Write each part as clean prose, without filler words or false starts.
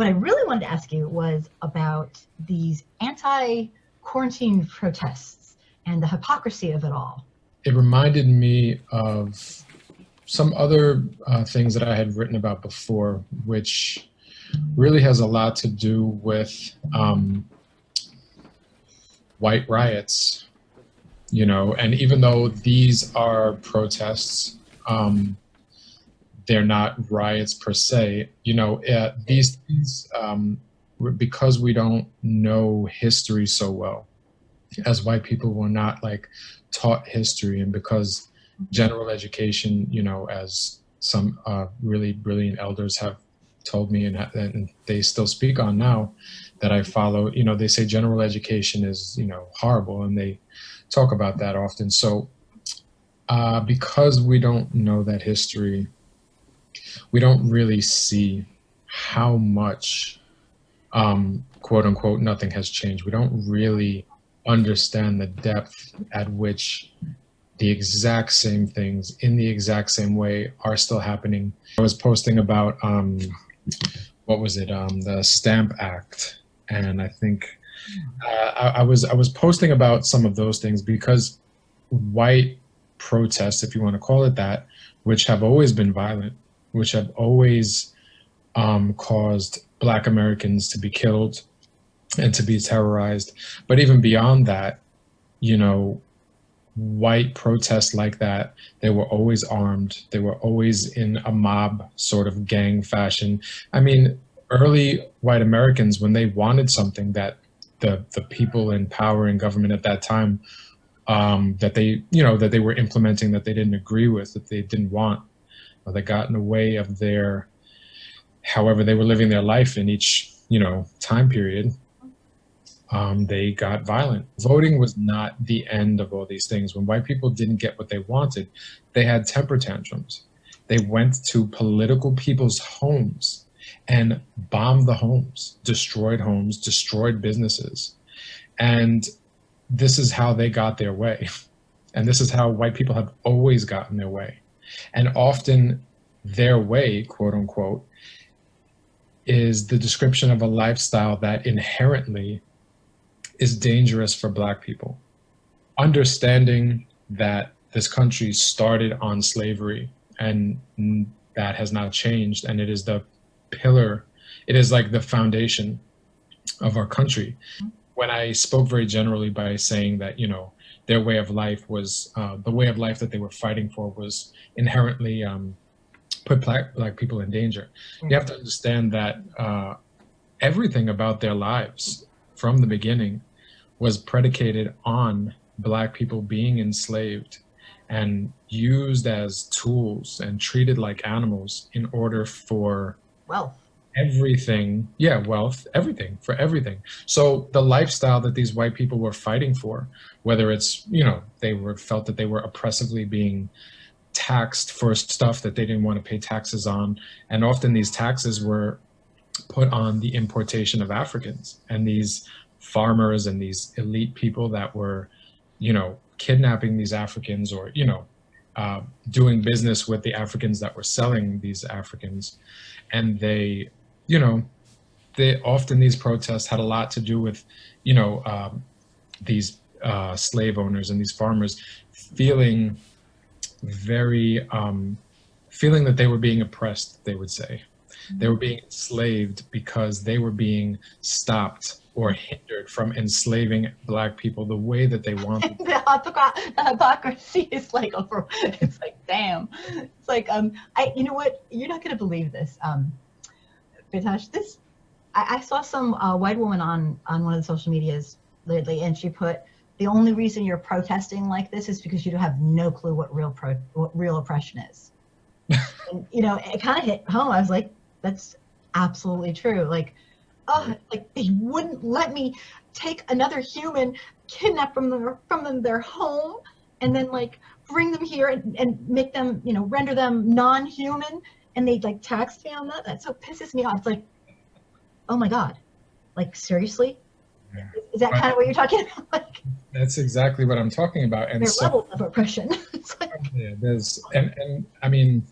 what I really wanted to ask you was about these anti-quarantine protests and the hypocrisy of it all. It reminded me of some other things that I had written about before, which really has a lot to do with white riots, you know, and even though these are protests, they're not riots per se, you know, these things, because we don't know history so well, as white people were not like taught history, and because general education, you know, as some really brilliant elders have told me, and they still speak on now that I follow, you know, they say general education is, you know, horrible, and they talk about that often. So because we don't know that history, we don't really see how much, quote unquote, nothing has changed. We don't really understand the depth at which the exact same things in the exact same way are still happening. I was posting about, what was it, the Stamp Act, and I think I was posting about some of those things because white protests, if you want to call it that, which have always been violent, which have always caused Black Americans to be killed and to be terrorized. But even beyond that, you know, white protests like that, they were always armed. They were always in a mob sort of gang fashion. I mean, early white Americans, when they wanted something that the people in power and government at that time, that they, you know, that they were implementing, that they didn't agree with, that they didn't want, or they got in the way of their, however they were living their life in each, you know, time period, they got violent. Voting was not the end of all these things. When white people didn't get what they wanted, they had temper tantrums. They went to political people's homes and bombed the homes, destroyed businesses. And this is how they got their way. And this is how white people have always gotten their way. And often their way, quote unquote, is the description of a lifestyle that inherently is dangerous for Black people. Understanding that this country started on slavery and that has now changed, and it is the pillar, it is like the foundation of our country. When I spoke very generally by saying that, you know, their way of life was, the way of life that they were fighting for was inherently put Black people in danger. You have to understand that everything about their lives from the beginning was predicated on Black people being enslaved and used as tools and treated like animals in order for wealth. Everything, yeah, wealth, everything, for everything. So the lifestyle that these white people were fighting for, whether it's, you know, they felt that they were oppressively being taxed for stuff that they didn't want to pay taxes on, and often these taxes were put on the importation of Africans and these farmers and these elite people that were, you know, kidnapping these Africans, or, you know, doing business with the Africans that were selling these Africans. And they, you know, often these protests had a lot to do with, you know, these slave owners and these farmers feeling very, feeling that they were being oppressed, they would say. They were being enslaved because they were being stopped or hindered from enslaving Black people the way that they wanted. The hypocrisy is like, it's like, damn. It's like, you know what? You're not gonna believe this, BEJTASH. I saw some white woman on one of the social medias lately, and she put, the only reason you're protesting like this is because you have no clue what real oppression is. And, you know, it kind of hit home. I was like, that's absolutely true. Like, oh, like they wouldn't let me take another human, kidnap from their home, and then like bring them here and make them, you know, render them non-human, and they like taxed me on that. That so pisses me off. It's like, oh my God, like seriously? Yeah. Is that kind of what you're talking about? Like, that's exactly what I'm talking about. And there's levels of oppression. It's like, yeah, there's, and I mean,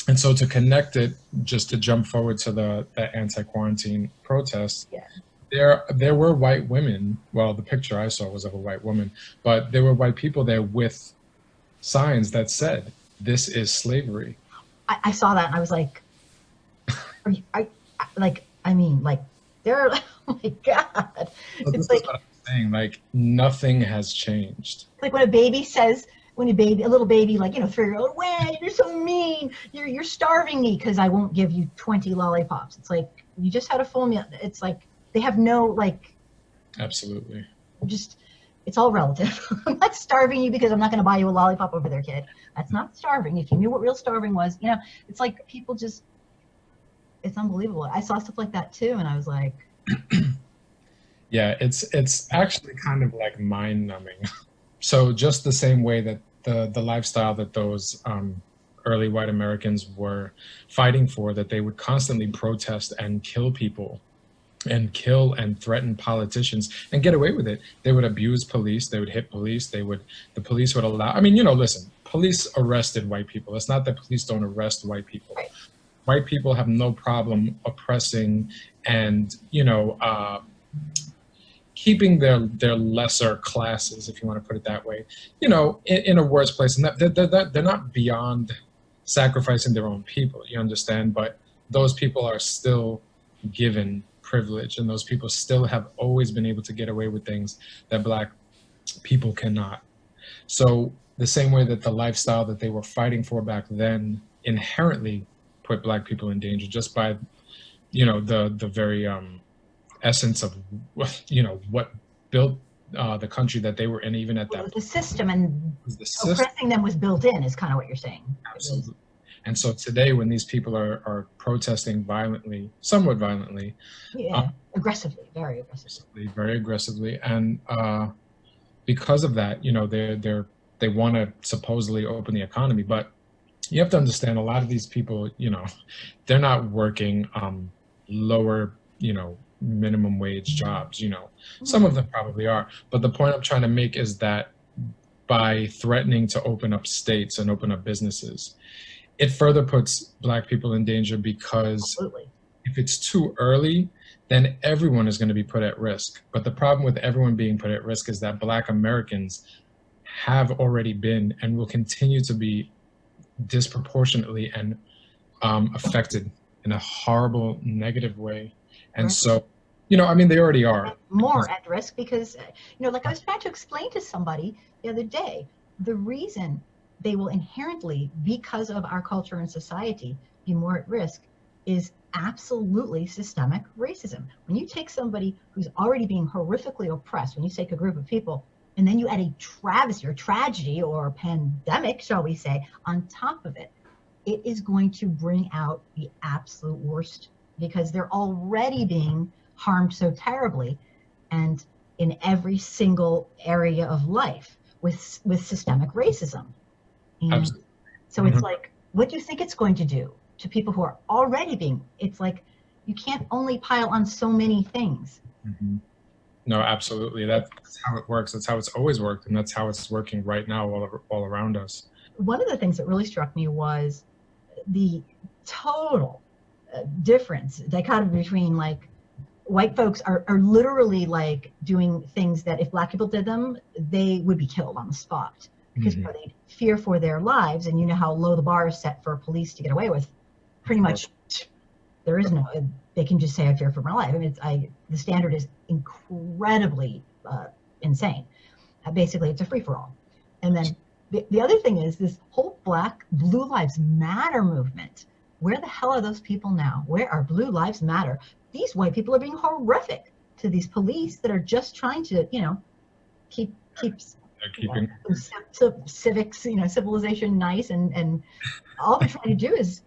And so to connect it, just to jump forward to the anti-quarantine protests, Yeah. there were white women. Well, the picture I saw was of a white woman, but there were white people there with signs that said, "This is slavery." I saw that and I was like, are you, I mean, like, they're, oh my God. So It's this is like, what I'm saying. Like nothing has changed. when a baby says, a little baby, like, 3-year-old, "Way, you're so mean. You're starving me because I won't give you 20 lollipops." It's like, you just had a full meal. It's like, they have no, like, Absolutely. just, it's all relative. I'm not starving you because I'm not going to buy you a lollipop over there, kid. That's not starving. If you knew what real starving was, it's like people just, it's unbelievable. I saw stuff like that too, and I was like, Yeah, it's actually kind of like mind numbing. So just the same way that the lifestyle that those early white Americans were fighting for, that they would constantly protest and kill people and kill and threaten politicians and get away with it. They would abuse police, they would hit police, the police would allow, I mean, listen, police arrested white people. It's not that police don't arrest white people. right. White people have no problem oppressing and, keeping their lesser classes, if you want to put it that way, in a worse place. And they're not beyond sacrificing their own people, you understand? But those people are still given privilege, and those people still have always been able to get away with things that Black people cannot. So the same way that the lifestyle that they were fighting for back then inherently put Black people in danger, just by the very essence of what built the country that they were in, even at that The system, and the system. oppressing them was built in, is kind of what you're saying. Absolutely. And so today, when these people are protesting violently, somewhat violently, Yeah, aggressively, very aggressively. very aggressively, and because of that, they want to supposedly open the economy, but you have to understand, a lot of these people, they're not working lower, minimum wage jobs. Some of them probably are, but the point I'm trying to make is that by threatening to open up states and open up businesses, it further puts Black people in danger, because Absolutely. if it's too early, then everyone is going to be put at risk. But the problem with everyone being put at risk is that Black Americans have already been and will continue to be disproportionately and affected in a horrible, negative way. And Right. so, I mean, they already are. More at risk because, like I was trying to explain to somebody the other day, the reason they will inherently, because of our culture and society, be more at risk is absolutely systemic racism. When you take somebody who's already being horrifically oppressed, when you take a group of people, and then you add a travesty or tragedy or pandemic, shall we say, on top of it, it is going to bring out the absolute worst, because they're already being harmed so terribly, and in every single area of life with systemic racism. And Absolutely. so it's like, what do you think it's going to do to people who are already being, it's like, you can't only pile on so many things. Mm-hmm. No, absolutely. That's how it works. That's how it's always worked. And that's how it's working right now all around us. One of the things that really struck me was the total dichotomy between, like, white folks are literally like doing things that if Black people did them, they would be killed on the spot, because they fear for their lives. And you know how low the bar is set for police to get away with. Pretty much, there is no, they can just say, "I fear for my life." I mean, the standard is incredibly insane. Basically, it's a free-for-all. And then the other thing is this whole Blue Lives Matter movement. Where the hell are those people now? Where are Blue Lives Matter? These white people are being horrific to these police that are just trying to, keep civics, civilization nice, and all they're trying to do is,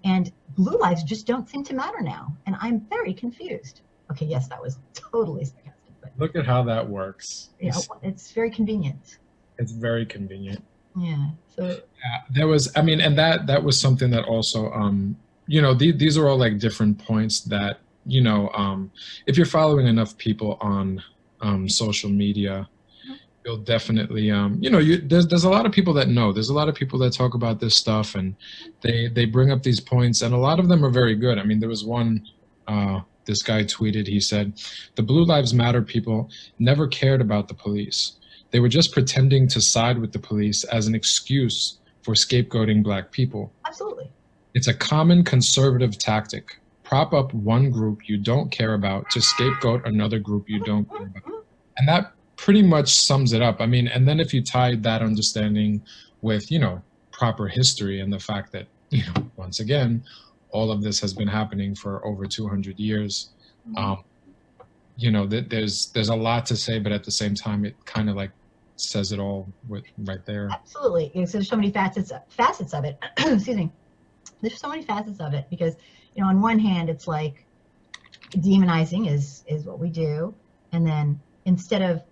and blue lives just don't seem to matter now, and I'm very confused. Okay, yes, that was totally sarcastic, but look at how that works. It's very convenient. It's very convenient. Yeah. So there was, I mean, and that was something that also, these are all like different points that, if you're following enough people on social media, You'll definitely, there's a lot of people that know. There's a lot of people that talk about this stuff, and they bring up these points, and a lot of them are very good. I mean, there was one. This guy tweeted. He said, "The Blue Lives Matter people never cared about the police. They were just pretending to side with the police as an excuse for scapegoating Black people. Absolutely. It's a common conservative tactic. Prop up one group you don't care about to scapegoat another group you don't care about." And that pretty much sums it up. I mean, and then if you tie that understanding with, proper history and the fact that, once again, all of this has been happening for over 200 years, there's a lot to say, but at the same time, it kind of like says it all right there. Absolutely. There's so many facets of it. Excuse me. There's so many facets of it because, on one hand, it's like demonizing is what we do. And then instead of,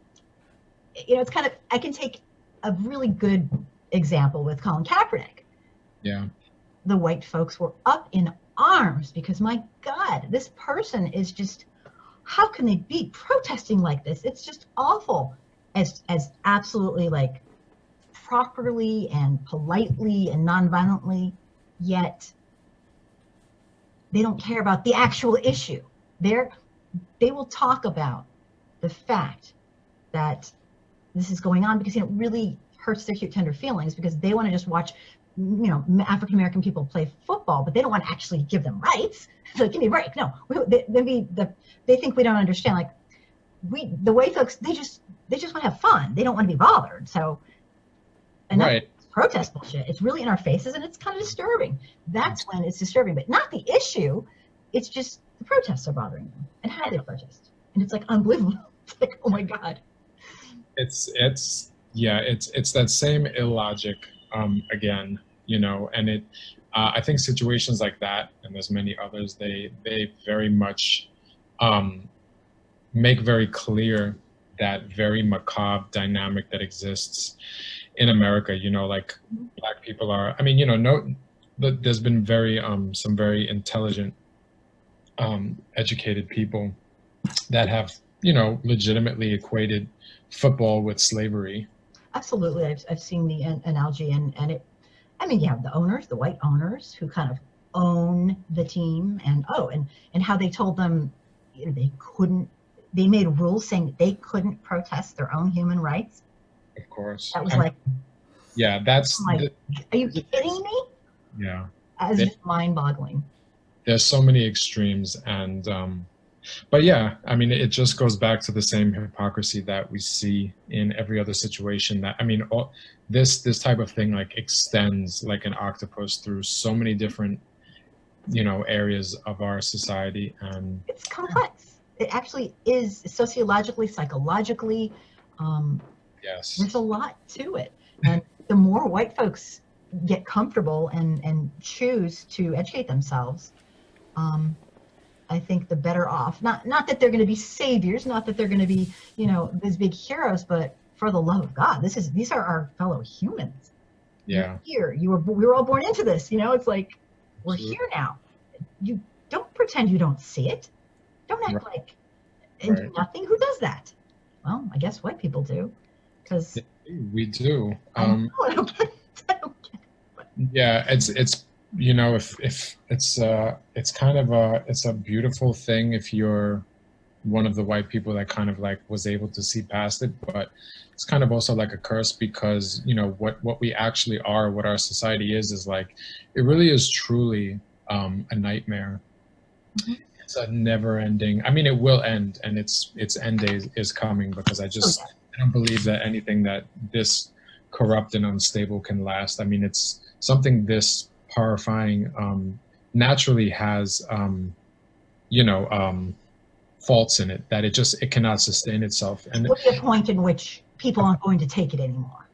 it's kind of, I can take a really good example with Colin Kaepernick. Yeah. The white folks were up in arms because, my God, this person is just, how can they be protesting like this? It's just awful. As absolutely like properly and politely and nonviolently, yet they don't care about the actual issue. They will talk about the fact that this is going on because it really hurts their cute, tender feelings because they want to just watch, African American people play football, but they don't want to actually give them rights. So give me a break. No, they think we don't understand. Like the white folks, they just want to have fun. They don't want to be bothered. So, and right. That's protest bullshit. It's really in our faces, and it's kind of disturbing. That's when it's disturbing, but not the issue. It's just the protests are bothering them and how they protest, and it's like unbelievable. It's like, oh my God. It's that same illogic again, and it. I think situations like that, and there's many others, they very much make very clear that very macabre dynamic that exists in America. Like Black people are. I mean, there's been some very intelligent, educated people that have legitimately equated football with slavery. Absolutely, I've seen the analogy, and it. I mean, you have the owners, the white owners, who kind of own the team, and how they told them, they couldn't. They made rules saying that they couldn't protest their own human rights. Of course, that was that's like, are you kidding me? Yeah, It's just mind-boggling. There's so many extremes, and but yeah, I mean, it just goes back to the same hypocrisy that we see in every other situation. That, I mean, this type of thing like extends like an octopus through so many different, areas of our society, and it's complex. It actually is sociologically, psychologically. Yes, there's a lot to it, and the more white folks get comfortable and choose to educate themselves, I think the better off. Not that they're going to be saviors, not that they're going to be, these big heroes, but for the love of God, these are our fellow humans. Yeah. You're here. We were all born into this. It's like we're here now. You don't pretend you don't see it. Don't act like and do nothing. Who does that? Well, I guess white people do, because we do. I don't get it. Yeah, it's if it's kind of it's a beautiful thing if you're one of the white people that kind of like was able to see past it, but it's kind of also like a curse because what we actually are, what our society is like, it really is truly a nightmare. Mm-hmm. It's a never ending, I mean, it will end, and its end day is coming, because I don't believe that anything that this corrupt and unstable can last. I mean, it's something this horrifying naturally has faults in it that it cannot sustain itself, and there'll be a point in which people aren't going to take it anymore.